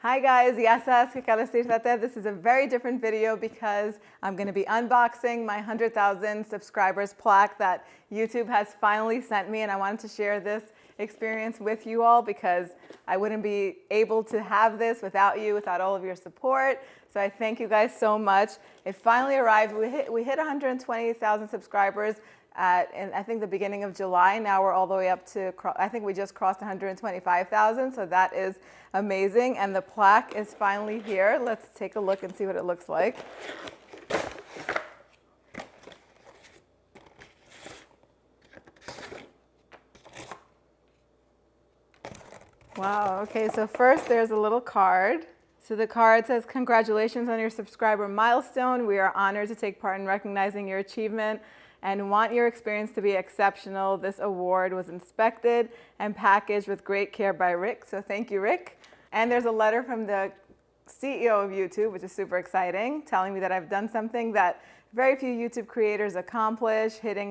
Hi guys, γεια σας και καλώς ήρθατε. This is a very different video because I'm going to be unboxing my 100,000 subscribers plaque that YouTube has finally sent me, and I wanted to share this experience with you all because I wouldn't be able to have this without you, without all of your support. So I thank you guys so much. It finally arrived. We hit 120,000 subscribers in I think the beginning of July. Now we're all the way up to, I think we just crossed 125,000. So that is amazing. And the plaque is finally here. Let's take a look and see what it looks like. Wow, okay, so first there's a little card. So the card says, "Congratulations on your subscriber milestone. We are honored to take part in recognizing your achievement and want your experience to be exceptional. This award was inspected and packaged with great care by Rick." So thank you, Rick. And there's a letter from the CEO of YouTube, which is super exciting, telling me that I've done something that very few YouTube creators accomplish, hitting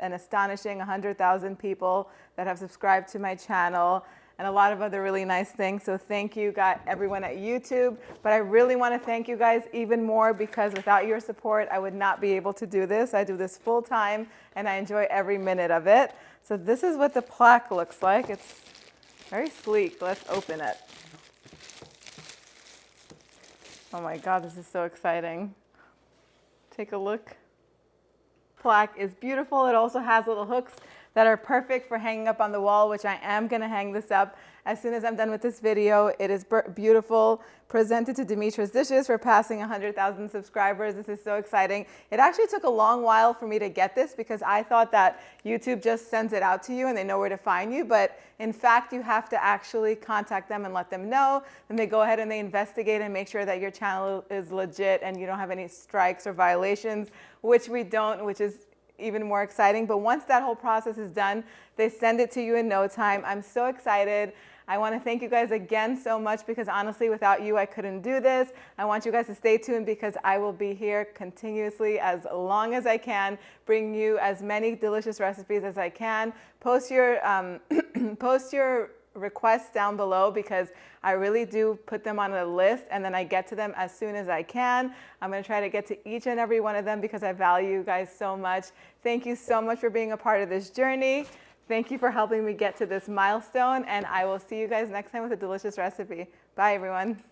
an astonishing 100,000 people that have subscribed to my channel, and a lot of other really nice things. So thank you, everyone at YouTube. But I really want to thank you guys even more because without your support, I would not be able to do this. I do this full time and I enjoy every minute of it. So this is what the plaque looks like. It's very sleek. Let's open it. Oh my God, this is so exciting. Take a look. Plaque is beautiful. It also has little hooks that are perfect for hanging up on the wall, which I am going to hang this up as soon as I'm done with this video. It is beautiful. Presented to Dimitra's Dishes for passing 100,000 subscribers. This is so exciting. It actually took a long while for me to get this because I thought that YouTube just sends it out to you and they know where to find you. But in fact, you have to actually contact them and let them know. Then they go ahead and they investigate and make sure that your channel is legit and you don't have any strikes or violations, which we don't, which is even more exciting. But once that whole process is done, they send it to you in no time. I'm so excited. I want to thank you guys again so much because honestly, without you, I couldn't do this. I want you guys to stay tuned because I will be here continuously as long as I can, bring you as many delicious recipes as I can. Post your requests down below because I really do put them on a list and then I get to them as soon as I can. I'm going to try to get to each and every one of them because I value you guys so much. Thank you so much for being a part of this journey. Thank you for helping me get to this milestone, and I will see you guys next time with a delicious recipe. Bye, everyone.